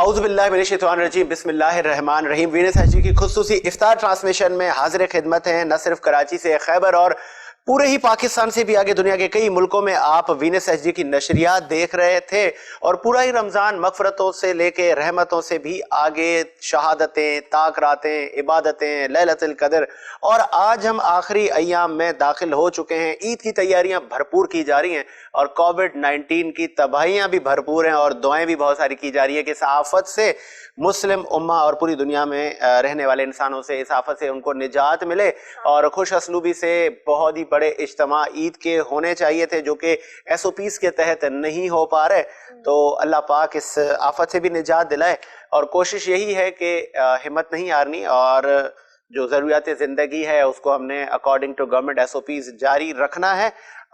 اعوذ باللہ من الشیطان الرجیم، بسم اللہ الرحمن الرحیم۔ وینس ایچ ڈی کی خصوصی افطار ٹرانسمیشن میں حاضر خدمت ہیں، نہ صرف کراچی سے، خیبر اور پورے ہی پاکستان سے بھی آگے دنیا کے کئی ملکوں میں آپ وینس ایچ ڈی کی نشریات دیکھ رہے تھے، اور پورا ہی رمضان مغفرتوں سے لے کے رحمتوں سے بھی آگے، شہادتیں، طاق راتیں، عبادتیں، لیلۃ القدر، اور آج ہم آخری ایام میں داخل ہو چکے ہیں۔ عید کی تیاریاں بھرپور کی جا رہی ہیں اور کووڈ-19 کی تباہیاں بھی بھرپور ہیں، اور دعائیں بھی بہت ساری کی جا رہی ہیں کہ اس آفت سے مسلم امہ اور پوری دنیا میں رہنے والے انسانوں سے، اس آفت سے ان کو نجات ملے۔ اور خوش اسلوبی سے بہت ہی بڑے اجتماع عید کے ہونے چاہیے تھے جو کہ ایس او پیز کے تحت نہیں ہو پا رہے، تو اللہ پاک اس آفت سے بھی نجات دلائے۔ اور کوشش یہی ہے کہ ہمت نہیں ہارنی، اور جو ضروریات زندگی ہے اس کو ہم نے اکارڈنگ ٹو گورنمنٹ ایس او پیز جاری رکھنا ہے۔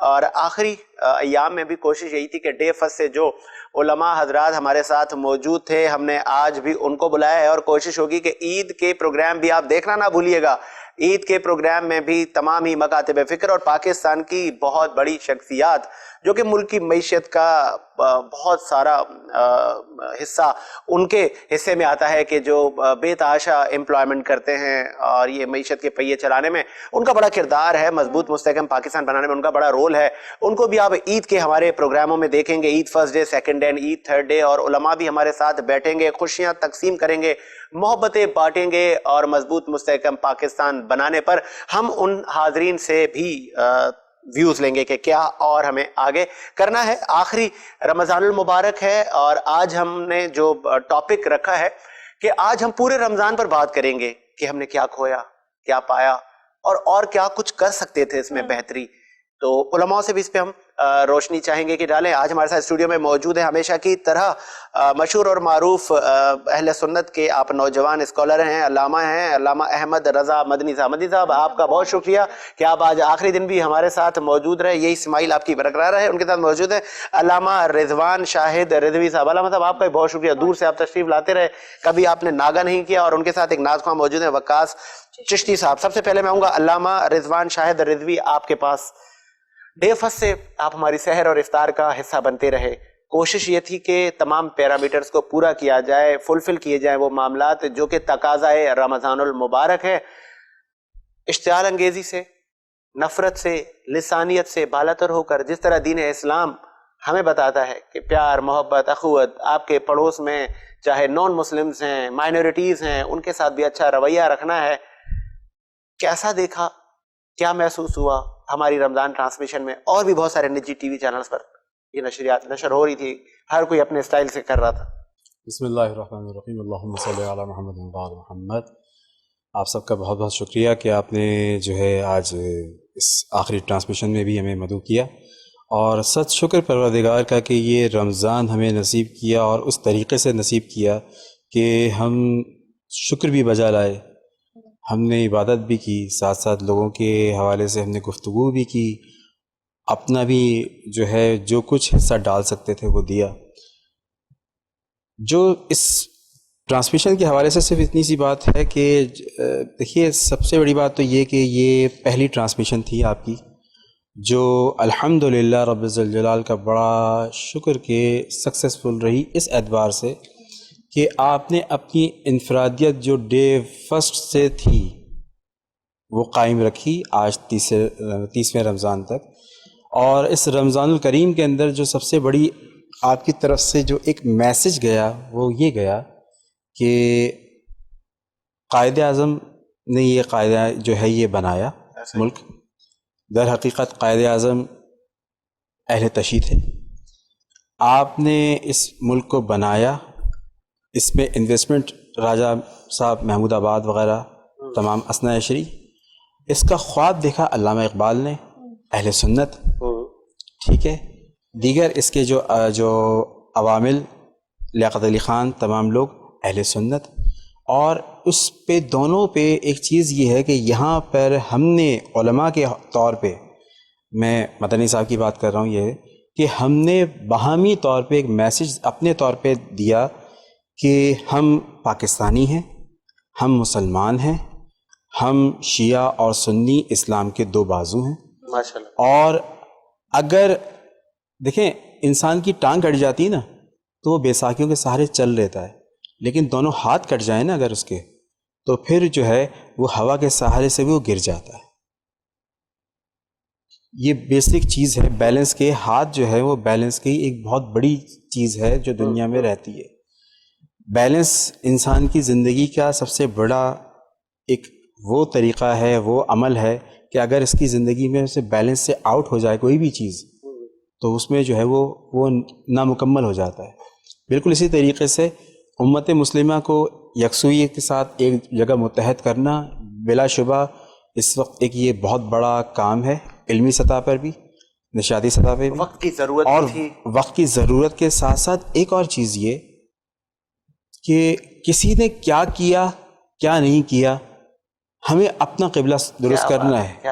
اور آخری ایام میں بھی کوشش یہی تھی کہ ڈے فرسٹ سے جو علماء حضرات ہمارے ساتھ موجود تھے، ہم نے آج بھی ان کو بلایا ہے، اور کوشش ہوگی کہ عید کے پروگرام بھی آپ دیکھنا نہ بھولیے گا۔ عید کے پروگرام میں بھی تمام ہی مکاتب فکر اور پاکستان کی بہت بڑی شخصیات جو کہ ملک کی معیشت کا بہت سارا حصہ ان کے حصے میں آتا ہے، کہ جو بے تحاشا امپلائمنٹ کرتے ہیں اور یہ معیشت کے پہیے چلانے میں ان کا بڑا کردار ہے، مضبوط مستحکم پاکستان بنانے میں ان کا بڑا رول ہے، ان کو بھی آپ عید کے ہمارے پروگراموں میں دیکھیں گے۔ عید فرسٹ ڈے، سیکنڈ ڈے، عید تھرڈ ڈے، اور علماء بھی ہمارے ساتھ بیٹھیں گے، خوشیاں تقسیم کریں گے، محبتیں بانٹیں گے، اور مضبوط مستحکم پاکستان بنانے پر ہم ان حاضرین سے بھی ویوز لیں گے کہ کیا اور ہمیں آگے کرنا ہے۔ آخری رمضان المبارک ہے، اور آج ہم نے جو ٹاپک رکھا ہے کہ آج ہم پورے رمضان پر بات کریں گے کہ ہم نے کیا کھویا، کیا پایا، اور کیا کچھ کر سکتے تھے اس میں بہتری۔ تو علماء سے بھی اس پہ ہم روشنی چاہیں گے کہ ڈالیں۔ آج ہمارے ساتھ اسٹوڈیو میں موجود ہیں ہمیشہ کی طرح مشہور اور معروف اہل سنت کے آپ نوجوان اسکالر ہیں، علامہ احمد رضا مدنی صاحب۔ مدنی صاحب، آپ کا بہت شکریہ کہ آپ آج آخری دن بھی ہمارے ساتھ موجود رہے، یہی اسماعیل آپ کی برقرار ہے۔ ان کے ساتھ موجود ہیں علامہ رضوان شاہد رضوی صاحب۔ علامہ صاحب، آپ کا بہت شکریہ، دور سے آپ تشریف لاتے رہے، کبھی آپ نے ناگا نہیں کیا۔ اور ان کے ساتھ ایک ناز خواں موجود ہیں وقاص چشتی صاحب۔ سب سے پہلے میں آؤں گا علامہ رضوان شاہد رضوی آپ کے پاس۔ ڈے فرسٹ سے آپ ہماری سحر اور افطار کا حصہ بنتے رہے، کوشش یہ تھی کہ تمام پیرامیٹرز کو پورا کیا جائے، فلفل کیے جائیں وہ معاملات جو کہ تقاضائے رمضان المبارک ہے۔ اشتعال انگیزی سے، نفرت سے، لسانیت سے بالاتر ہو کر جس طرح دین اسلام ہمیں بتاتا ہے کہ پیار، محبت، اخوت، آپ کے پڑوس میں چاہے نان مسلمز ہیں، مائنورٹیز ہیں، ان کے ساتھ بھی اچھا رویہ رکھنا ہے۔ کیسا دیکھا، کیا محسوس ہوا ہماری رمضان ٹرانسمیشن میں؟ اور بھی بہت سارے نجی ٹی وی چینلز پر یہ نشریات نشر ہو رہی تھی، ہر کوئی اپنے اسٹائل سے کر رہا تھا۔ بسم اللہ الرحمن الرحیم، اللہم صلی علی محمد وعلی محمد۔ آپ سب کا بہت بہت شکریہ کہ آپ نے جو ہے آج اس آخری ٹرانسمیشن میں بھی ہمیں مدعو کیا، اور سچ شکر پروردگار کا کہ یہ رمضان ہمیں نصیب کیا، اور اس طریقے سے نصیب کیا کہ ہم شکر بھی بجا لائے، ہم نے عبادت بھی کی، ساتھ ساتھ لوگوں کے حوالے سے ہم نے گفتگو بھی کی، اپنا بھی جو ہے جو کچھ حصہ ڈال سکتے تھے وہ دیا۔ جو اس ٹرانسمیشن کے حوالے سے صرف اتنی سی بات ہے کہ دیکھیے، سب سے بڑی بات تو یہ کہ یہ پہلی ٹرانسمیشن تھی آپ کی، جو الحمدللہ رب الجلال کا بڑا شکر کہ سکسیسفل رہی، اس اعتبار سے کہ آپ نے اپنی انفرادیت جو ڈے فرسٹ سے تھی وہ قائم رکھی آج 30ویں رمضان تک۔ اور اس رمضان الکریم کے اندر جو سب سے بڑی آپ کی طرف سے جو ایک میسج گیا وہ یہ گیا کہ قائد اعظم نے یہ قاعدہ جو ہے یہ بنایا ملک، در حقیقت قائد اعظم اہل تشیع تھے، آپ نے اس ملک کو بنایا، اس میں انویسٹمنٹ راجہ صاحب، محمود آباد وغیرہ تمام اثنا عشری، اس کا خواب دیکھا علامہ اقبال نے، اہل سنت، ٹھیک ہے، دیگر اس کے جو عوامل، لیاقت علی خان، تمام لوگ اہل سنت۔ اور اس پہ دونوں پہ ایک چیز یہ ہے کہ یہاں پر ہم نے علماء کے طور پہ، میں مدنی صاحب کی بات کر رہا ہوں، یہ کہ ہم نے باہمی طور پہ ایک میسج اپنے طور پہ دیا کہ ہم پاکستانی ہیں، ہم مسلمان ہیں، ہم شیعہ اور سنی اسلام کے دو بازو ہیں ماشاءاللہ۔ اور اگر دیکھیں انسان کی ٹانگ کٹ جاتی ہے نا تو وہ بیساکھیوں کے سہارے چل لیتا ہے، لیکن دونوں ہاتھ کٹ جائیں نا اگر اس کے، تو پھر جو ہے وہ ہوا کے سہارے سے بھی وہ گر جاتا ہے. یہ بیسک چیز ہے بیلنس کے. ہاتھ جو ہے وہ بیلنس کی ایک بہت بڑی چیز ہے جو دنیا میں رہتی ہے. بیلنس انسان کی زندگی کا سب سے بڑا ایک وہ طریقہ ہے، وہ عمل ہے کہ اگر اس کی زندگی میں سے بیلنس سے آؤٹ ہو جائے کوئی بھی چیز تو اس میں جو ہے وہ نامکمل ہو جاتا ہے. بالکل اسی طریقے سے امت مسلمہ کو یکسوئی کے ساتھ ایک جگہ متحد کرنا بلا شبہ اس وقت ایک یہ بہت بڑا کام ہے، علمی سطح پر بھی، نشاتی سطح پہ بھی. وقت کی ضرورت اور تھی. وقت کی ضرورت کے ساتھ ساتھ ایک اور چیز یہ کہ کسی نے کیا کیا کیا نہیں کیا، ہمیں اپنا قبلہ درست کرنا ہے،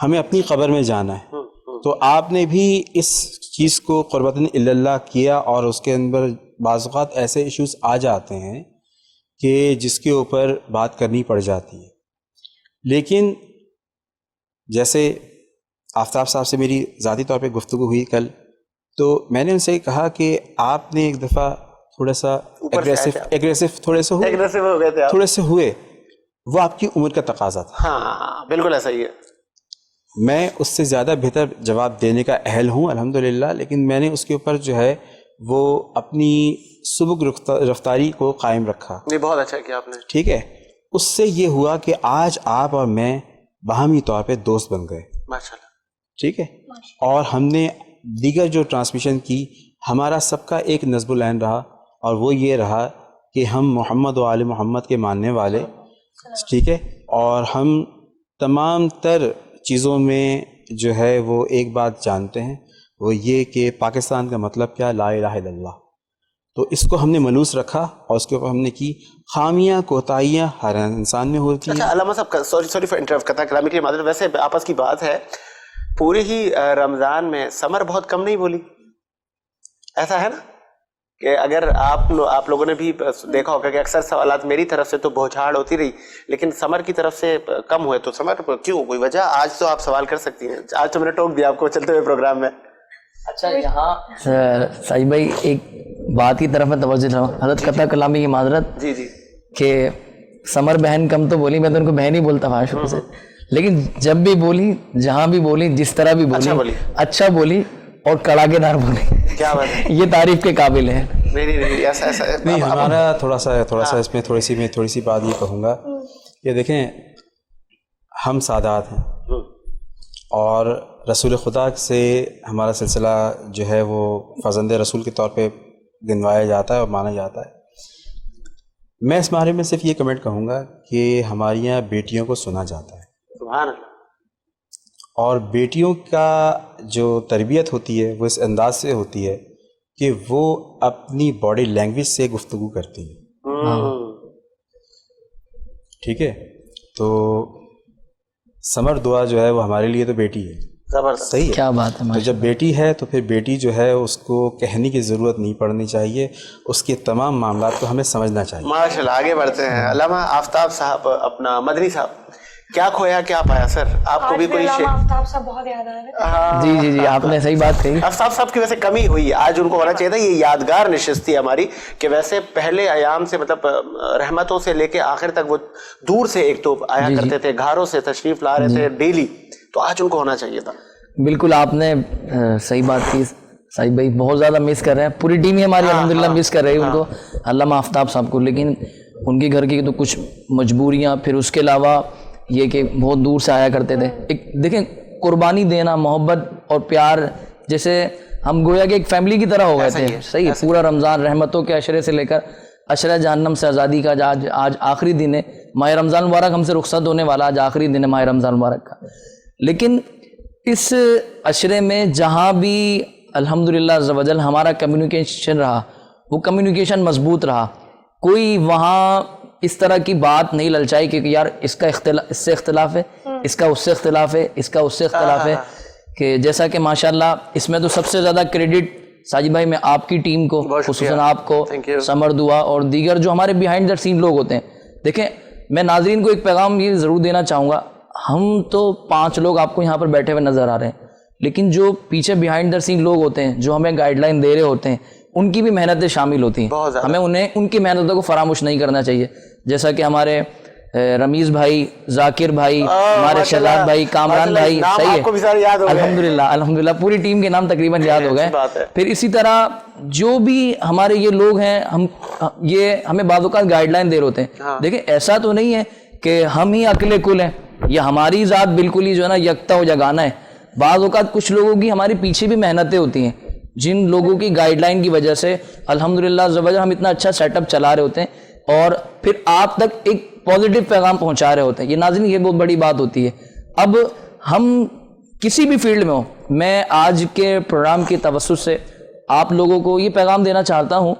ہمیں اپنی قبر میں جانا ہے. تو آپ نے بھی اس چیز کو قربتاً اللہ کیا، اور اس کے اندر بعض اوقات ایسے ایشوز آ جاتے ہیں کہ جس کے اوپر بات کرنی پڑ جاتی ہے. لیکن جیسے آفتاب صاحب سے میری ذاتی طور پہ گفتگو ہوئی کل، تو میں نے ان سے کہا کہ آپ نے ایک دفعہ تھوڑا سا ایگریسو تھوڑے سے ہوئے، وہ آپ کی عمر کا تقاضا تھا. ہاں بالکل ایسا ہی ہے. میں اس سے زیادہ بہتر جواب دینے کا اہل ہوں الحمدللہ، لیکن میں نے اس کے اوپر جو ہے وہ اپنی سبک رفتاری کو قائم رکھا. یہ بہت اچھا کیا آپ نے. ٹھیک ہے. اس سے یہ ہوا کہ آج آپ اور میں باہمی طور پہ دوست بن گئے. ماشاءاللہ. ٹھیک ہے. اور ہم نے دیگر جو ٹرانسمیشن کی، ہمارا سب کا ایک نصب العین رہا، اور وہ یہ رہا کہ ہم محمد و آل محمد کے ماننے والے. ٹھیک ہے. اور ہم تمام تر چیزوں میں جو ہے وہ ایک بات جانتے ہیں، وہ یہ کہ پاکستان کا مطلب کیا، لا الہ الا اللہ. تو اس کو ہم نے ملوث رکھا، اور اس کے اوپر ہم نے کی. خامیاں کوتاہیاں ہر انسان میں ہوتی ہیں. اچھا علامہ صاحب، سوری فار انٹرپٹ کرتا ہوں کلامی کی معذرت. ویسے آپس کی بات ہے، پورے ہی رمضان میں سمر بہت کم نہیں بولی، ایسا ہے نا کہ اگر آپ لوگوں نے بھی دیکھا ہوگا کہ اکثر سوالات میری طرف سے تو بہچاڑ ہوتی رہی، لیکن سمر کی طرف سے کم ہوئے. تو سمر کیوں، کوئی وجہ؟ آج تو آپ سوال کر سکتی ہیں، آج تو میں نے ٹوک دیا آپ کو چلتے ہوئے پروگرام میں. اچھا یہاں سعید بھائی ایک بات کی طرف میں توجہ رہا ہوں. حضرت قطع کلامی کی معذرت جی کہ سمر بہن کم تو بولی، میں تو ان کو بہن ہی بولتا تھا شروع سے، لیکن جب بھی بولی، جہاں بھی بولی، جس طرح بھی بولی، اچھا بولی اور کڑاکے دار بولی. کیا بات ہے، یہ تعریف کے قابل ہے. نہیں ہمارا تھوڑا سا اس میں تھوڑی سی بات یہ کہوں گا کہ دیکھیں، ہم سادات ہیں، اور رسول خدا سے ہمارا سلسلہ جو ہے وہ فرزند رسول کے طور پہ گنوایا جاتا ہے اور مانا جاتا ہے. میں اس بارے میں صرف یہ کمنٹ کہوں گا کہ ہماری یہاں بیٹیوں کو سنا جاتا ہے. سبحان اللہ. اور بیٹیوں کا جو تربیت ہوتی ہے وہ اس انداز سے ہوتی ہے کہ وہ اپنی باڈی لینگویج سے گفتگو کرتی ہیں. ٹھیک ہے. تو سمر دعا جو ہے وہ ہمارے لیے تو بیٹی ہے. صحیح ہے. کیا بات ہے. تو جب بیٹی ہے تو پھر بیٹی جو ہے اس کو کہنے کی ضرورت نہیں پڑنی چاہیے، اس کے تمام معاملات کو ہمیں سمجھنا چاہیے. ماشاءاللہ. آگے بڑھتے ہیں. علامہ آفتاب صاحب، اپنا مدنی صاحب، کیا کھویا کیا پایا سر؟ آپ کو بھی کوئی آفتاب صاحب بہت یاد آ رہا ہے. جی آپ نے صحیح بات کہی. آفتاب صاحب کی ویسے کمی ہوئی، آج ان کو ہونا چاہیے تھا. یہ یادگار نشست تھی ہماری کہ ویسے پہلے ایام سے، مطلب رحمتوں سے لے کے آخر تک وہ دور سے ایک تو آیا کرتے تھے، گھروں سے تشریف لا رہے تھے ڈیلی. تو آج ان کو ہونا چاہیے تھا. بالکل آپ نے صحیح بات کی. صحیح بھائی بہت زیادہ مس کر رہے ہیں، پوری ٹیم ہی ہماری الحمدللہ مس کر رہی ہے ان کو، علامہ آفتاب صاحب کو. لیکن ان کے گھر کی تو کچھ مجبوریاں، پھر اس کے علاوہ یہ کہ بہت دور سے آیا کرتے تھے. ایک دیکھیں قربانی دینا، محبت اور پیار، جیسے ہم گویا کہ ایک فیملی کی طرح ہو گئے تھے. صحیح ہے. پورا رمضان رحمتوں کے عشرے سے لے کر عشرہ جہنم سے آزادی کا آج آخری دن ہے. ماہ رمضان مبارک ہم سے رخصت ہونے والا، آج آخری دن ہے ماہ رمضان مبارک کا. لیکن اس عشرے میں جہاں بھی الحمدللہ عز و جل ہمارا کمیونیکیشن رہا، وہ کمیونیکیشن مضبوط رہا. کوئی وہاں اس طرح کی بات نہیں للچائی کہ یار اس کا اس سے اختلاف ہے، اس کا اس سے اختلاف ہے، اس کا اس سے اختلاف ہے. کہ جیسا کہ ماشاءاللہ اس میں تو سب سے زیادہ کریڈٹ ساجد بھائی میں آپ کی ٹیم کو، خصوصاً آپ کو، سمر دعا اور دیگر جو ہمارے بیہائنڈ دا سین لوگ ہوتے ہیں. دیکھیں میں ناظرین کو ایک پیغام یہ ضرور دینا چاہوں گا، ہم تو 5 لوگ آپ کو یہاں پر بیٹھے ہوئے نظر آ رہے ہیں، لیکن جو پیچھے بیہائنڈ دا سین لوگ ہوتے ہیں، جو ہمیں گائیڈ لائن دے رہے ہوتے ہیں، ان کی بھی محنتیں شامل ہوتی ہیں, ہمیں انہیں ان کی محنتوں کو فراموش نہیں کرنا چاہیے. جیسا کہ ہمارے رمیز بھائی, ذاکر بھائی, ہمارے شہزاد بھائی, کامران بھائی, صحیح ہے, الحمدللہ پوری ٹیم کے نام تقریباً یاد ہو گئے. پھر اسی طرح جو بھی ہمارے یہ لوگ ہیں, یہ ہمیں بعض اوقات گائیڈ لائن دے رہے ہوتے ہیں. دیکھیں ایسا تو نہیں ہے کہ ہم ہی اکلے کل ہیں یا ہماری ذات بالکل ہی جو ہے نا یکتا ہو جگانا ہے. بعض اوقات کچھ لوگوں کی ہمارے پیچھے بھی محنتیں ہوتی ہیں, جن لوگوں کی گائیڈ لائن کی وجہ سے الحمدللہ ہم اتنا اچھا سیٹ اپ چلا رہے ہوتے ہیں اور پھر آپ تک ایک پازیٹیو پیغام پہنچا رہے ہوتے ہیں. یہ ناظرین یہ بہت بڑی بات ہوتی ہے. اب ہم کسی بھی فیلڈ میں ہوں, میں آج کے پروگرام کے توسط سے آپ لوگوں کو یہ پیغام دینا چاہتا ہوں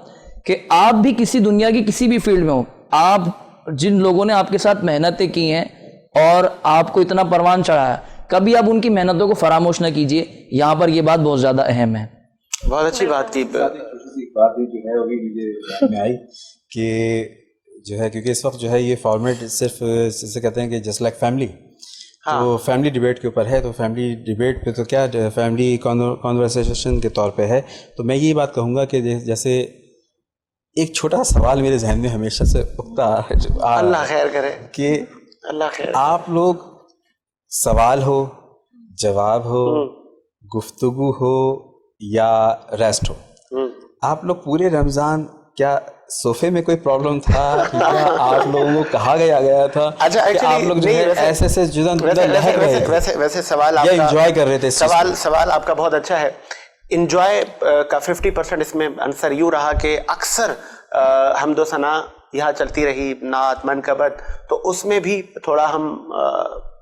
کہ آپ بھی کسی دنیا کی کسی بھی فیلڈ میں ہوں, آپ جن لوگوں نے آپ کے ساتھ محنتیں کی ہیں اور آپ کو اتنا پروان چڑھایا, کبھی آپ ان کی محنتوں کو فراموش نہ کیجیے. یہاں پر یہ بات بہت زیادہ اہم ہے. بہت اچھی بات کی. بات جو ہے ابھی مجھے میں آئی کہ جو ہے کیونکہ اس وقت جو ہے یہ فارمیٹ صرف جسے کہتے ہیں کہ جسٹ لائک فیملی, تو فیملی ڈبیٹ کے اوپر ہے. تو فیملی ڈبیٹ پہ تو کیا فیملی کانورسیشن کے طور پہ ہے. تو میں یہ بات کہوں گا کہ جیسے ایک چھوٹا سوال میرے ذہن میں ہمیشہ سے اٹھتا اللہ خیر کرے کہ اللہ خیر, آپ لوگ سوال ہو, جواب ہو, گفتگو ہو یا ریسٹ ہو, آپ لوگ پورے رمضان کیا صوفے میں کوئی پرابلم تھا یا آپ لوگوں کو کہا گیا تھا کہ آپ لوگ جو ہے ایسے سے ویسے سوال آپ کا انجوائے کر رہے تھے؟ سوال آپ کا بہت اچھا ہے. انجوائے کا 50% اس میں آنسر یوں رہا کہ اکثر حمد و ثنا یہاں چلتی رہی, نعت منقبت, تو اس میں بھی تھوڑا ہم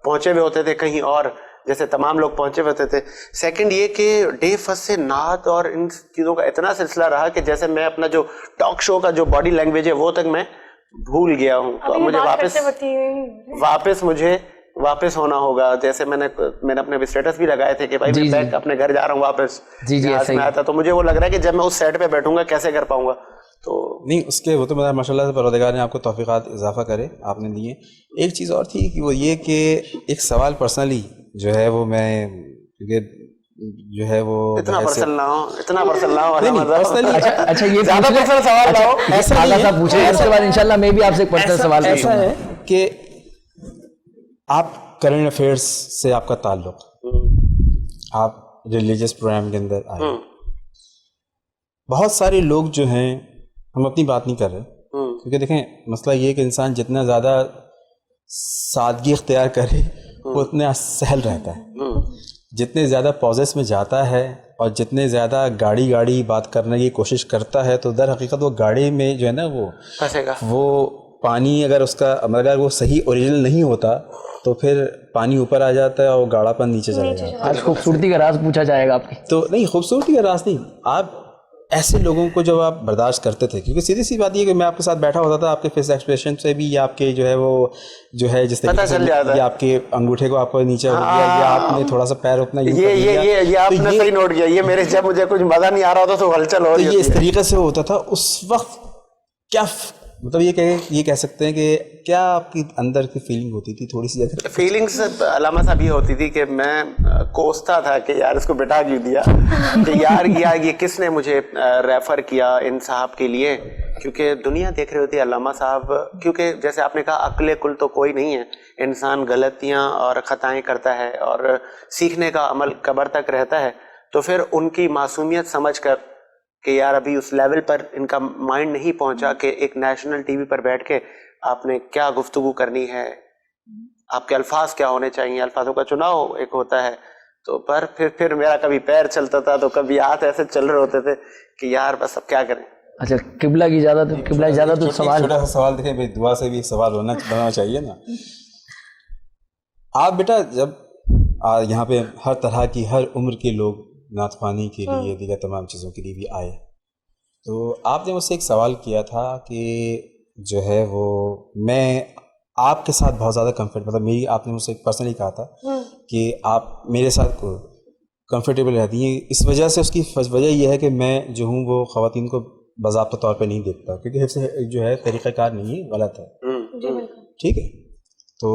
پہنچے ہوئے ہوتے تھے کہیں اور, جیسے تمام لوگ پہنچے ہوتے تھے. سیکنڈ یہ کہ ڈے فرسٹ سے نعت اور ان چیزوں کا اتنا سلسلہ رہا کہ جیسے میں اپنا جو ٹاک شو کا جو باڈی لینگویج ہے وہ تک میں بھول گیا ہوں. تو مجھے واپس ہونا ہوگا. جیسے میں نے اپنے اسٹیٹس بھی لگائے تھے کہ بھائی میں بیک اپنے گھر جا رہا ہوں واپس, میں آتا تو مجھے وہ لگ رہا ہے کہ جب میں اس سیٹ پہ بیٹھوں گا کیسے کر پاؤں گا. تو نہیں اس کے وہ تو ماشاء اللہ سے پروردگار نے آپ کو توفیقات اضافہ کرے, آپ نے دیے. ایک چیز اور تھی کہ وہ یہ کہ ایک سوال پرسنلی جو ہے وہ میں کیونکہ جو ہے وہ اتنا پرسنل نہ ہو اچھا یہ زیادہ پرسنل سوال نہ ہو, ایسا پوچھیں, اس کے بعد انشاءاللہ میں بھی آپ سے ایک پرسنل سوال ایسا ہے کہ آپ کرنٹ افیئرس سے آپ کا تعلق, آپ ریلیجیس پروگرام کے اندر آئے. بہت سارے لوگ جو ہیں, ہم اپنی بات نہیں کر رہے کیونکہ دیکھیں مسئلہ یہ کہ انسان جتنا زیادہ سادگی اختیار کرے وہ اتنا سہل رہتا ہے. جتنے زیادہ پوزیس میں جاتا ہے اور جتنے زیادہ گاڑی بات کرنے کی کوشش کرتا ہے تو در حقیقت وہ گاڑی میں جو ہے نا وہ پانی اگر اس کا اگر وہ صحیح اوریجنل نہیں ہوتا تو پھر پانی اوپر آ جاتا ہے اور گاڑا پن نیچے چلا جاتا ہے. آج خوبصورتی کا راز پوچھا جائے گا آپ کی. تو نہیں خوبصورتی کا راز نہیں, آپ ایسے لوگوں کو جب آپ برداشت کرتے تھے, کیونکہ سیدھی سی بات یہ کہ میں آپ کے ساتھ بیٹھا ہوتا تھا, آپ کے فیس ایکسپریشن سے بھی یا آپ کے جو ہے وہ جو ہے جس طریقے سے یا آپ کے انگوٹھے کو آپ کو نیچے ہو گیا یا آپ نے تھوڑا سا پیر اپنا یہ آپ نے صحیح نوٹ کیا, یہ میرے جب مجھے کچھ مزہ نہیں آ رہا ہوتا تو ہلچل ہو رہی ہے. یہ اس طریقے سے ہوتا تھا اس وقت. کیا مطلب یہ کہہ سکتے ہیں کہ کیا آپ کی اندر کی فیلنگ ہوتی تھی؟ تھوڑی سی اگر فیلنگس علامہ صاحب یہ ہوتی تھی کہ میں کوستا تھا کہ یار اس کو بٹھا کیوں دیا, کہ یار یہ کس نے مجھے ریفر کیا ان صاحب کے لیے, کیونکہ دنیا دیکھ رہی ہوتی ہے علامہ صاحب, کیونکہ جیسے آپ نے کہا عقل کل تو کوئی نہیں ہے, انسان غلطیاں اور خطائیں کرتا ہے اور سیکھنے کا عمل قبر تک رہتا ہے. تو پھر ان کی معصومیت سمجھ کر کہ یار ابھی اس لیول پر ان کا مائنڈ نہیں پہنچا کہ ایک نیشنل ٹی وی پر بیٹھ کے آپ نے کیا گفتگو کرنی ہے, آپ کے الفاظ کیا ہونے چاہیے, الفاظوں کا چناؤ ایک ہوتا ہے. تو پر پھر میرا کبھی پیر چلتا تھا تو کبھی ہاتھ ایسے چل رہے ہوتے تھے کہ یار بس اب کیا کریں. اچھا قبلہ کی اجازت تو سوال, چھوٹا سا سوال دیکھیں بھائی, دعا سے بھی سوال بننا چاہیے نا. آپ بیٹا جب یہاں پہ ہر طرح کی ہر عمر کے لوگ نعت خوانی کے لیے دیگر تمام چیزوں کے لیے بھی آئے, تو آپ نے مجھ سے ایک سوال کیا تھا کہ جو ہے وہ میں آپ کے ساتھ بہت زیادہ مطلب میری آپ نے مجھ سے پرسنلی کہا تھا کہ آپ میرے ساتھ کمفرٹیبل رہتی ہیں. اس وجہ سے اس کی وجہ یہ ہے کہ میں جو ہوں وہ خواتین کو باضابطہ طور پہ نہیں دیکھتا, کیونکہ حفظ جو ہے طریقہ کار نہیں ہے, غلط ہے. ٹھیک ہے, تو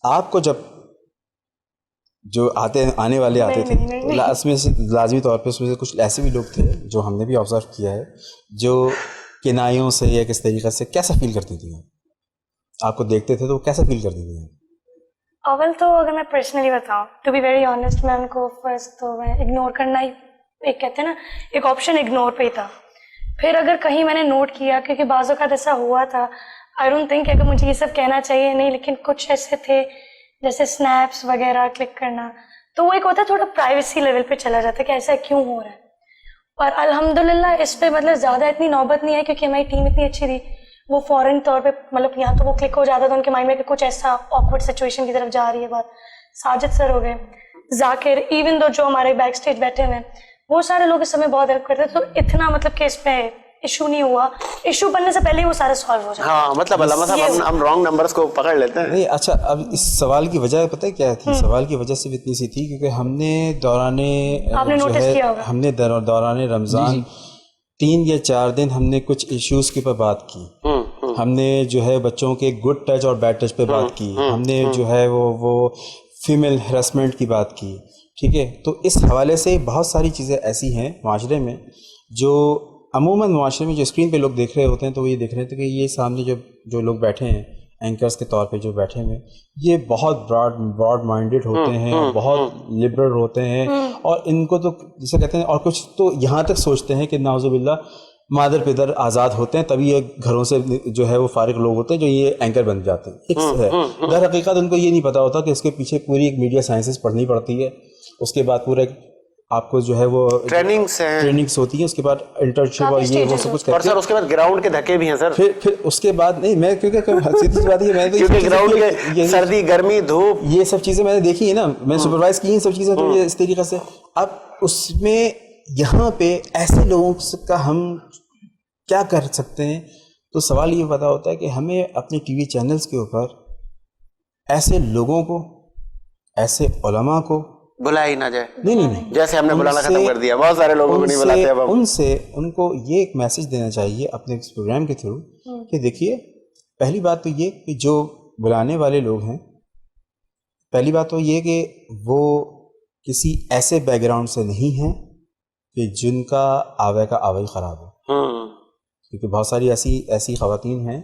آپ کو جب جو آنے والے آتے تھے لازمی طور پہ اس میں سے کچھ ایسے بھی لوگ تھے جو ہم نے بھی آبزرو کیا ہے جو کنایوں سے یا کس طریقے سے کیسا فیل کرتی تھیں آپ کو دیکھتے تھے تو کیسا فیل کرتی تھیں؟ اول تو اگر میں پرسنلی بتاؤں ٹو بی ویری آنیسٹ میں ان کو فرسٹ تو میں اگنور کرنا ہی ایک کہتے ہیں نا ایک آپشن اگنور پہ ہی تھا. پھر اگر کہیں میں نے نوٹ کیا کیونکہ بعض اوقات ایسا ہوا تھا آئی ڈونٹ تھنک کہ مجھے یہ سب کہنا چاہیے نہیں لیکن کچھ ایسے تھے جیسے اسنیپس وغیرہ کلک کرنا تو وہ ایک ہوتا ہے تھوڑا پرائیویسی لیول پہ چلا جاتا ہے کہ ایسا کیوں ہو رہا ہے. اور الحمدللہ اس پہ مطلب زیادہ اتنی نوبت نہیں ہے کیونکہ ہماری ٹیم اتنی اچھی تھی. وہ فوراً طور پہ مطلب یہاں تو وہ کلک ہو جاتا تھا ان کے مائنڈ میں کہ کچھ ایسا آکورڈ سچویشن کی طرف جا رہی ہے بات. ساجد سر ہو گئے, ذاکر, ایون دو جو ہمارے بیک اسٹیج بیٹھے ہوئے ہیں وہ سارے لوگ اس سمے بہت ہیلپ کرتے تو اتنا مطلب کہ اس پہ ایشو نہیں ہوا. ایشو بننے سے پہلے ہی وہ سارے سالو ہو جاتے. ہاں مطلب علامہ صاحب ہم رانگ نمبرز کو پکڑ لیتے ہیں. نہیں اچھا اب اس سوال کی وجہ پتہ ہے کیا تھی؟ سوال کی وجہ صرف اتنی سی تھی کیونکہ ہم نے دوران رمضان 3 یا 4 دن ہم نے کچھ ایشوز کے اوپر بات کی. ہم نے جو ہے بچوں کے گڈ ٹچ اور بیڈ ٹچ پہ بات کی. ہم نے جو ہے وہ فیمیل ہراسمنٹ کی بات کی. ٹھیک ہے, تو اس حوالے سے بہت ساری چیزیں ایسی ہیں معاشرے میں جو عموماً معاشرے میں جو اسکرین پہ لوگ دیکھ رہے ہوتے ہیں تو وہ یہ دیکھ رہے تھے کہ یہ سامنے جو لوگ بیٹھے ہیں اینکرز کے طور پہ جو بیٹھے ہوئے یہ بہت براڈ مائنڈیڈ ہوتے ہیں, بہت لبرل ہوتے ہیں, اور ان کو تو جسے کہتے ہیں اور کچھ تو یہاں تک سوچتے ہیں کہ نعوذ باللہ مادر پدر آزاد ہوتے ہیں تبھی یہ گھروں سے جو ہے وہ فارغ لوگ ہوتے ہیں جو یہ اینکر بن جاتے ہیں. ایک در حقیقت ان کو یہ نہیں پتا ہوتا کہ اس کے پیچھے پوری ایک میڈیا سائنسز پڑھنی پڑتی ہے. اس کے بعد پورا آپ کو جو ہے وہ ٹریننگس ہوتی ہیں, اس کے بعد انٹرنشپ اور یہ وہ سب کچھ کرتے ہیں. اور سر اس کے بعد گراؤنڈ کے دھکے بھی ہیں سر. پھر اس کے بعد نہیں میں کیونکہ سیدھی سی بات یہ میں کیونکہ گراؤنڈ کے سردی گرمی دھوپ یہ سب چیزیں میں نے دیکھی ہیں نا, میں سپروائز کی ہیں سب چیزیں تو اس طریقے سے. اب اس میں یہاں پہ ایسے لوگوں کا ہم کیا کر سکتے ہیں؟ تو سوال یہ پتا ہوتا ہے کہ ہمیں اپنے ٹی وی چینلز کے اوپر ایسے لوگوں کو, ایسے علماء کو بلایا ہی نہ جائے. نہیں جیسے ہم نے بلانا ختم کر دیا, بہت سارے لوگوں کو نہیں بلاتے اب ہم. ان کو یہ ایک میسج دینا چاہیے اپنے اس پروگرام کے تھرو کہ دیکھیے پہلی بات تو یہ کہ جو بلانے والے لوگ ہیں, پہلی بات تو یہ کہ وہ کسی ایسے بیک گراؤنڈ سے نہیں ہیں کہ جن کا آوے خراب ہو. کیونکہ بہت ساری ایسی خواتین ہیں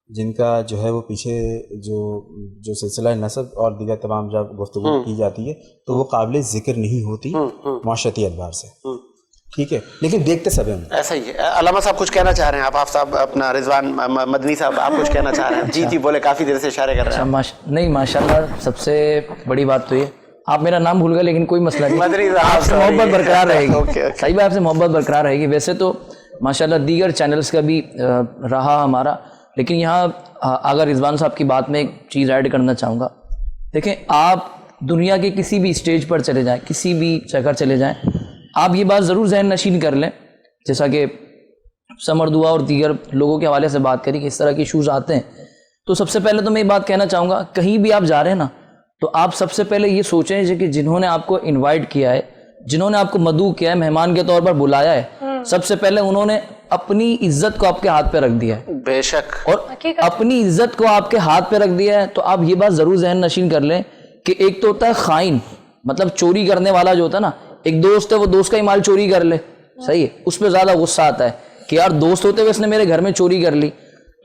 جن کا جو ہے وہ پیچھے جو سلسلہ نسب اور دیگر تمام جب گفتگو کی جاتی ہے تو وہ قابل ذکر نہیں ہوتی معاشرتی اعتبار سے. ٹھیک ہے, لیکن دیکھتے سب ہیں ایسا ہی ہے. علامہ صاحب کچھ کہنا چاہ رہے ہیں آپ صاحب اپنا رضوان مدنی صاحب آپ کچھ کہنا چاہ رہے ہیں؟ جی بولے, کافی دیر سے اشارے کر رہے ہیں. نہیں ماشاء اللہ سب سے بڑی بات تو یہ آپ میرا نام بھول گئے لیکن کوئی مسئلہ نہیں, آپ سے محبت برقرار رہے گی. صحیح بات, آپ سے محبت برقرار رہے گی. ویسے تو ماشاءاللہ دیگر چینلز کا بھی رہا ہمارا, لیکن یہاں اگر رضوان صاحب کی بات میں ایک چیز ایڈ کرنا چاہوں گا. دیکھیں آپ دنیا کے کسی بھی اسٹیج پر چلے جائیں, کسی بھی جگہ چلے جائیں, آپ یہ بات ضرور ذہن نشین کر لیں, جیسا کہ سمر دعا اور دیگر لوگوں کے حوالے سے بات کری کہ اس طرح کے ایشوز آتے ہیں. تو سب سے پہلے تو میں یہ بات کہنا چاہوں گا, کہیں بھی آپ جا رہے ہیں نا تو آپ سب سے پہلے یہ سوچیں کہ جنہوں نے آپ کو انوائٹ کیا ہے, جنہوں نے آپ کو مدعو کیا ہے, مہمان کے طور پر بلایا ہے, سب سے پہلے انہوں نے اپنی عزت کو آپ کے ہاتھ پہ رکھ دیا ہے. بے شک. اور اپنی عزت کو آپ کے ہاتھ پہ رکھ دیا ہے تو آپ یہ بات ضرور ذہن نشین کر لیں کہ ایک تو ہوتا ہے خائن, مطلب چوری کرنے والا جو ہوتا ہے نا, ایک دوست ہے وہ دوست کا ہی مال چوری کر لے, صحیح ہے, اس پہ زیادہ غصہ آتا ہے کہ یار دوست ہوتے ہوئے اس نے میرے گھر میں چوری کر لی.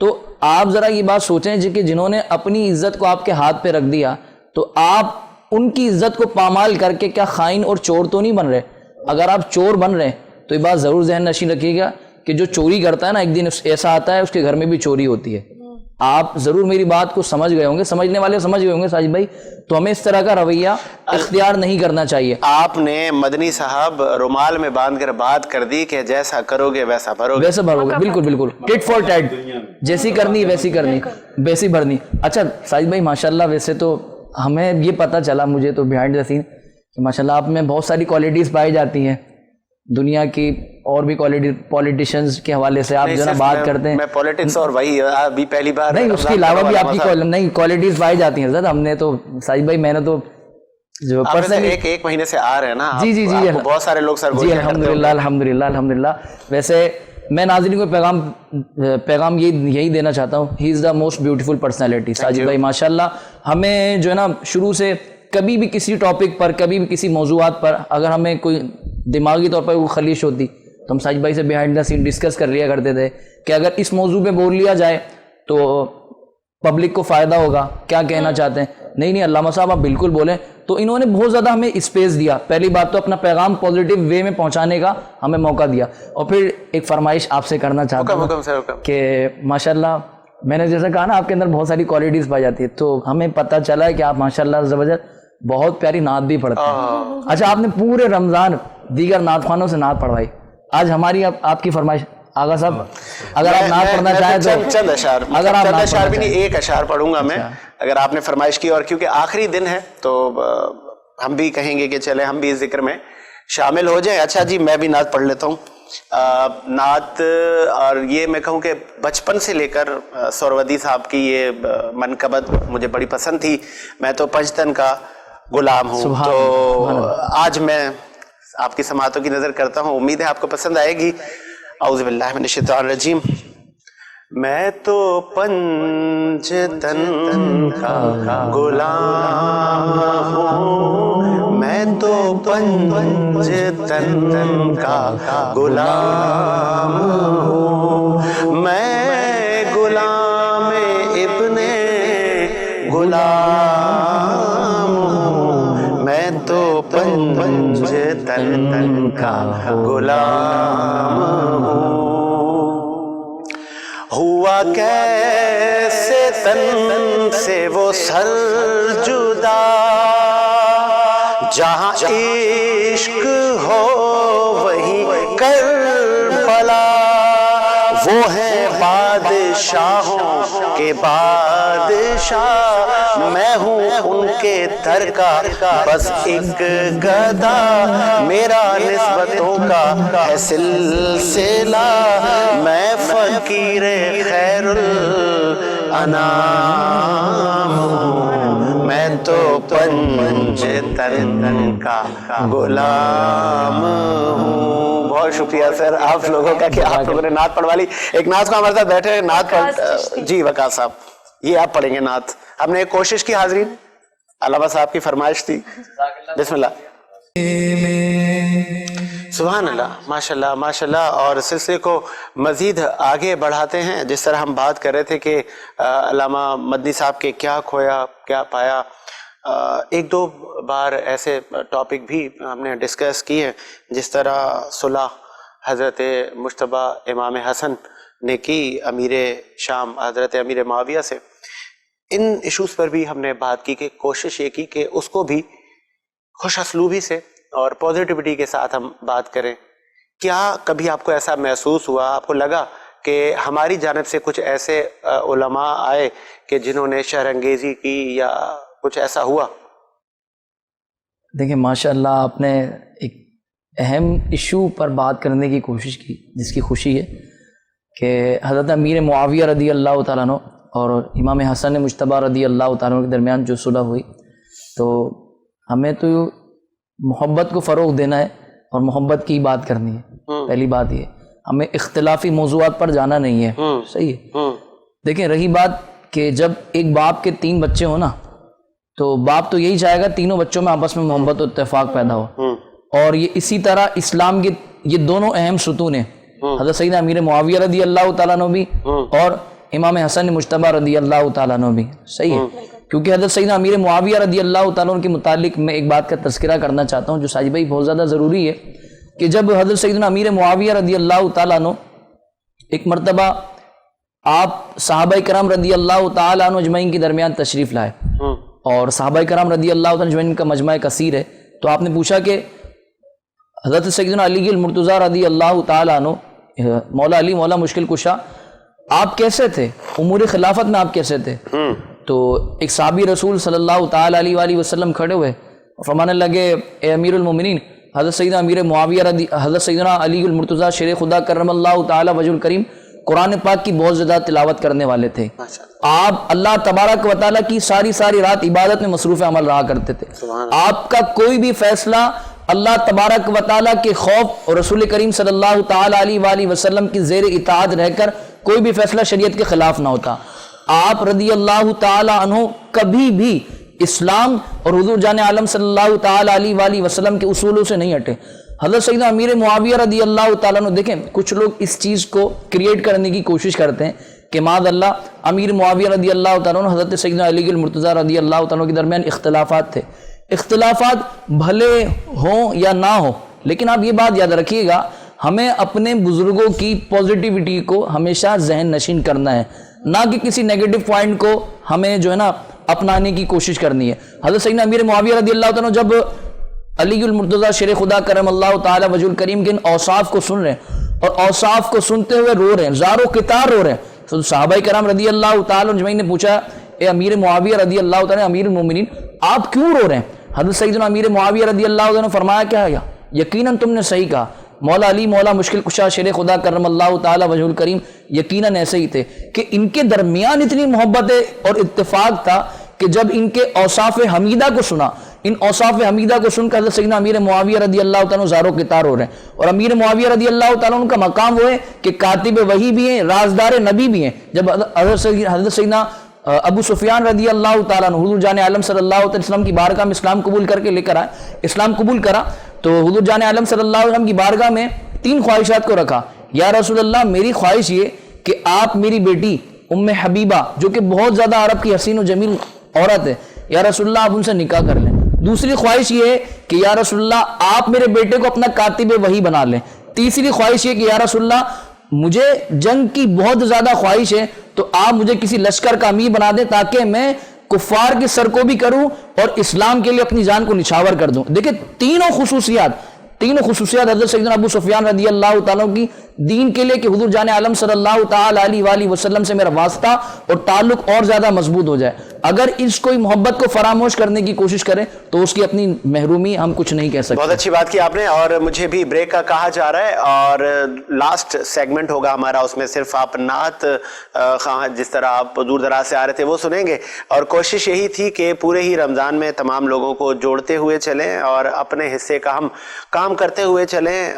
تو آپ ذرا یہ بات سوچیں کہ جنہوں نے اپنی عزت کو آپ کے ہاتھ پہ رکھ دیا تو آپ ان کی عزت کو پامال کر کے کیا خائن اور چور تو نہیں بن رہے. اگر آپ چور بن رہے ہیں تو یہ بات ضرور ذہن نشین رکھیے گا کہ جو چوری کرتا ہے نا ایک دن ایسا آتا ہے اس کے گھر میں بھی چوری ہوتی ہے. آپ ضرور میری بات کو سمجھ گئے ہوں گے, سمجھنے والے سمجھ گئے ہوں گے ساجد بھائی. تو ہمیں اس طرح کا رویہ اختیار نہیں کرنا چاہیے. آپ نے مدنی صاحب رومال میں باندھ کر بات کر دی کہ جیسا کرو گے ویسا بھرو گے. ویسا بھرو گے, بالکل بالکل, ٹٹ فار ٹیٹ, جیسی کرنی ویسی کرنی, ویسی بھرنی. اچھا ساجد بھائی ماشاءاللہ ویسے تو ہمیں یہ پتہ چلا, مجھے تو بیہائنڈ دا سین کہ ماشاءاللہ آپ میں بہت ساری کوالٹیز پائی جاتی ہیں دنیا کی اور بھی پولیٹیشینز کے حوالے سے آپ جو نا بات کرتے ہیں. میں پولیٹکس اور وہی ابھی پہلی بار نہیں, اس کے علاوہ بھی آپ کی نہیں کوالٹیز پائی جاتی ہیں. ہم نے تو ساجد بھائی میں نے تو جو پرسنلی ایک مہینے سے آ رہے ہیں نا, جی جی جی بہت سارے لوگ جی الحمدللہ. ویسے میں ناظرین کو پیغام یہی دینا چاہتا ہوں, he is the most beautiful personality. Sajid بھائی ماشاءاللہ ہمیں جو ہے نا شروع سے کبھی بھی کسی ٹاپک پر, کبھی بھی کسی موضوعات پر اگر ہمیں کوئی دماغی طور پر کوئی خلیش ہوتی تو ہم ساجد بھائی سے بیہائنڈ دا سین ڈسکس کر لیا کرتے تھے کہ اگر اس موضوع پہ بول لیا جائے تو پبلک کو فائدہ ہوگا, کیا کہنا چاہتے ہیں. نہیں علامہ صاحب آپ بالکل بولیں. تو انہوں نے بہت زیادہ ہمیں اسپیس دیا. پہلی بات تو اپنا پیغام پازیٹیو وے میں پہنچانے کا ہمیں موقع دیا. اور پھر ایک فرمائش آپ سے کرنا چاہتا ہوں کہ ماشاءاللہ میں نے جیسا کہا نا آپ کے اندر بہت ساری کوالٹیز پائی جاتی ہے, تو ہمیں پتہ چلا ہے کہ آپ ماشاءاللہ عز و جل بہت پیاری نعت بھی پڑھتے ہیں. اچھا, آپ نے پورے رمضان دیگر نعت خوانوں سے نعت پڑھوائی. آج ہماری آپ کی فرمائش آغا صاحب اگر آپ نعت پڑھنا چاہیں تو چند اشعار, اگر آپ چند اشعار بھی نہیں, ایک اشعار پڑھوں گا میں اگر آپ نے فرمائش کی. اور کیونکہ آخری دن ہے تو ہم بھی کہیں گے کہ چلے ہم بھی اس ذکر میں شامل ہو جائیں. اچھا جی, میں بھی نعت پڑھ لیتا ہوں. نعت, اور یہ میں کہوں کہ بچپن سے لے کر سہروردی صاحب کی یہ منقبت مجھے بڑی پسند تھی. میں تو پنجتن کا غلام ہوں, تو آج میں آپ کی سماعتوں کی نظر کرتا ہوں, امید ہے آپ کو پسند آئے گی. اعوذ باللہ من الشیطان الرجیم. میں تو پنجتن کا غلام ہوں, میں تو پنجتن کا غلام ہوں, میں غلام ابن غلام ہوں, میں تو پنجتن کا غلام ہوں. ہوا کیسے تن سے وہ سر جدا, جہاں عشق ہو وہیں کربلا, وہ ہیں بادشاہوں کے بادشاہ, میں ہوں ان کے در کا بس ایک گدا, میرا نسبتوں کا ہے سلسلہ, میں فقیر خیر الانام ہوں, میں تو پنجتن کا غلام ہوں. بہت شکریہ سر آپ لوگوں کا کہ آپ لوگوں نے نعت پڑھوا لی. ایک نعت کو ہمارے ساتھ بیٹھے نعت پڑھ, جی وقاص صاحب یہ آپ پڑھیں گے نعت. ہم نے ایک کوشش کی حاضرین, علامہ صاحب کی فرمائش تھی. بسم اللہ. سبحان اللہ, ماشاءاللہ ماشاءاللہ. اور سلسلے کو مزید آگے بڑھاتے ہیں. جس طرح ہم بات کر رہے تھے کہ علامہ مدنی صاحب کے کیا کھویا کیا پایا, ایک دو بار ایسے ٹاپک بھی ہم نے ڈسکس کیے, جس طرح صلح حضرت مجتبی امام حسن نے کی امیر شام حضرت امیر معاویہ سے. ان ایشوز پر بھی ہم نے بات کی کہ کوشش یہ کی کہ اس کو بھی خوش اسلوبی سے اور پازیٹیوٹی کے ساتھ ہم بات کریں. کیا کبھی آپ کو ایسا محسوس ہوا, آپ کو لگا کہ ہماری جانب سے کچھ ایسے علماء آئے کہ جنہوں نے شہر انگیزی کی, یا کچھ ایسا ہوا؟ دیکھیں ماشاءاللہ آپ نے ایک اہم ایشو پر بات کرنے کی کوشش کی, جس کی خوشی ہے کہ حضرت امیر معاویہ رضی اللہ تعالیٰ عنہ اور امام حسن مجتبی رضی اللہ تعالیٰ عنہ کے درمیان جو صلح ہوئی, تو ہمیں تو محبت کو فروغ دینا ہے اور محبت کی بات کرنی ہے. پہلی بات یہ, ہمیں اختلافی موضوعات پر جانا نہیں ہے. صحیح ہے. دیکھیں رہی بات کہ جب ایک باپ کے 3 بچے ہوں نا, تو باپ تو یہی چاہے گا تینوں بچوں میں آپس میں محبت و اتفاق پیدا ہو. اور یہ اسی طرح اسلام کے یہ دونوں اہم ستون ہیں, حضرت سیدنا امیر معاویہ رضی اللہ تعالیٰ عنہ بھی اور امام حسن مجتبی رضی اللہ تعالیٰ عنہ بھی. صحیح ہے. کیونکہ حضرت سیدنا امیر معاویہ رضی اللہ تعالیٰ عنہ کے متعلق میں ایک بات کا تذکرہ کرنا چاہتا ہوں جو ساجد بھائی بہت زیادہ ضروری ہے, کہ جب حضرت سیدنا امیر معاویہ رضی اللہ تعالیٰ عنہ ایک مرتبہ آپ صحابہ کرام رضی اللہ تعالیٰ عنہ اجمعین کے درمیان تشریف لائے, اور صحابہ کرام رضی اللہ تعالیٰ اجمعین کا مجمع کثیر ہے, تو آپ نے پوچھا کہ حضرت سیدنا علی المرتضیٰ رضی اللہ تعالیٰ عنہ, مولا علی مولا مشکل کشا, آپ کیسے تھے, امور خلافت میں آپ کیسے تھے؟ تو ایک صحابی رسول صلی اللہ تعالیٰ علیہ وآلہ وسلم کھڑے ہوئے فرمانے لگے, اے امیر المومنین, حضرت سیدنا امیر معاویہ حضرت سیدنا علی المرتضیٰ شیر خدا کرم اللہ تعالیٰ وجہ الکریم قرآن پاک کی بہت زیادہ تلاوت کرنے والے تھے. آپ اللہ تبارک و تعالیٰ کی ساری رات عبادت میں مصروف عمل رہا کرتے تھے. آپ کا کوئی بھی فیصلہ اللہ تبارک و تعالیٰ کے خوف اور رسول کریم صلی اللہ تعالیٰ علیہ وآلہ وسلم کی زیر اطاعت رہ کر کوئی بھی فیصلہ شریعت کے خلاف نہ ہوتا. آپ رضی اللہ تعالیٰ عنہ کبھی بھی اسلام اور حضور جان عالم صلی اللہ تعالیٰ علیہ وسلم کے اصولوں سے نہیں ہٹے. حضرت سیدنا امیر معاویہ رضی اللہ تعالیٰ عنہ، دیکھیں کچھ لوگ اس چیز کو کریٹ کرنے کی کوشش کرتے ہیں کہ معاذ اللہ امیر معاویہ رضی اللہ تعالیٰ عنہ حضرت سیدنا علی المرتضیٰ رضی اللہ تعالیٰ عنہ کے درمیان اختلافات تھے. اختلافات بھلے ہوں یا نہ ہوں، لیکن آپ یہ بات یاد رکھیے گا، ہمیں اپنے بزرگوں کی پازیٹیوٹی کو ہمیشہ ذہن نشین کرنا ہے، نہ کہ کسی نیگیٹو پوائنٹ کو ہمیں جو ہے نا اپنانے کی کوشش کرنی ہے. حضرت سیدنا امیر معاویہ رضی اللہ تعالیٰ عنہ جب علی المرتضیٰ شیر خدا کرم اللہ تعالی وجہ الکریم کے ان اوصاف کو سن رہے ہیں اور اوصاف کو سنتے ہوئے رو رہے ہیں، زار و قطار رو رہے ہیں، تو صحابہ کرام رضی اللہ تعالی اجمعین نے پوچھا اے امیر معاویہ رضی اللہ تعالی امیر المومنین آپ کیوں رو رہے ہیں؟ حضرت سیدنا امیر معاویہ رضی اللہ تعالی نے فرمایا کیا ہے؟ یقیناً تم نے صحیح کہا، مولا علی مولا مشکل کشا شیر خدا کرم اللہ تعالی وجہ الکریم یقیناً ایسے ہی تھے کہ ان کے درمیان اتنی محبت اور اتفاق تھا کہ جب ان کے اوصاف حمیدہ کو سنا، ان اوصاف حمیدہ کو سن کر حضرت سیدنا امیر معاویہ رضی اللہ تعالیٰ زاروں کے تار ہو رہے ہیں. اور امیر معاویہ رضی اللہ تعالیٰ ان کا مقام وہ ہے کہ کاتب وحی بھی ہیں، رازدار نبی بھی ہیں. جب حضرت سیدنا ابو سفیان رضی اللہ تعالیٰ عنہ حضور جان عالم صلی اللہ علیہ وسلم کی بارگاہ میں اسلام قبول کر کے لے کر آئے، اسلام قبول کرا تو حضور جان عالم صلی اللہ علیہ وسلم کی بارگاہ میں 3 خواہشات کو رکھا. یا رسول اللہ میری خواہش یہ کہ آپ میری بیٹی ام حبیبہ جو کہ بہت زیادہ عرب کی حسین و جمیل عورت ہے، یا رسول اللہ آپ ان سے نکاح کر لیں. دوسری خواہش یہ ہے کہ یا رسول اللہ آپ میرے بیٹے کو اپنا کاتب وحی بنا لیں. تیسری خواہش یہ کہ یا رسول اللہ مجھے جنگ کی بہت زیادہ خواہش ہے تو آپ مجھے کسی لشکر کا امیر بنا دیں تاکہ میں کفار کی سر کو بھی کروں اور اسلام کے لیے اپنی جان کو نچھاور کر دوں. دیکھیں تینوں خصوصیات حضرت سیدنا ابو سفیان رضی اللہ تعالیٰ کی دین کے لیے کہ حضور جان عالم صلی اللہ تعالی علیہ وآلہ وسلم سے میرا واسطہ اور تعلق اور زیادہ مضبوط ہو جائے. اگر اس کوئی محبت کو فراموش کرنے کی کوشش کرے تو اس کی اپنی محرومی ہم کچھ نہیں کہہ سکتے. بہت اچھی بات کی آپ نے، اور مجھے بھی بریک کا کہا جا رہا ہے اور لاسٹ سیگمنٹ ہوگا ہمارا، اس میں صرف آپ نعت جس طرح آپ دور دراز سے آ رہے تھے وہ سنیں گے. اور کوشش یہی تھی کہ پورے ہی رمضان میں تمام لوگوں کو جوڑتے ہوئے چلیں اور اپنے حصے کا ہم کام کرتے ہوئے چلیں.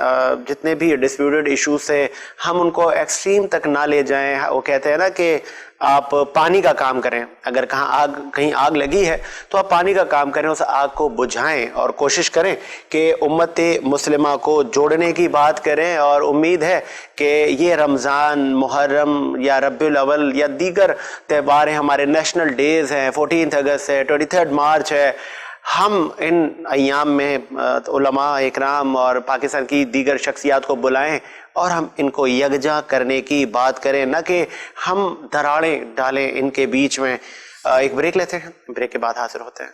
جتنے بھی ڈسپیوٹڈ ایشوز سے ہم ان کو ایکسٹریم تک نہ لے جائیں. وہ کہتے ہیں نا کہ آپ پانی کا کام کریں، اگر کہیں آگ لگی ہے تو آپ پانی کا کام کریں، اس آگ کو بجھائیں اور کوشش کریں کہ امت مسلمہ کو جوڑنے کی بات کریں. اور امید ہے کہ یہ رمضان، محرم یا ربیع الاول یا دیگر تہوار ہیں، ہمارے نیشنل ڈیز ہیں، 14 اگست ہے، 23 مارچ ہے، ہم ان ایام میں علماء اکرام اور پاکستان کی دیگر شخصیات کو بلائیں اور ہم ان کو یکجا کرنے کی بات کریں، نہ کہ ہم دراڑیں ڈالیں ان کے بیچ میں. ایک بریک لیتے ہیں، بریک کے بعد حاضر ہوتے ہیں.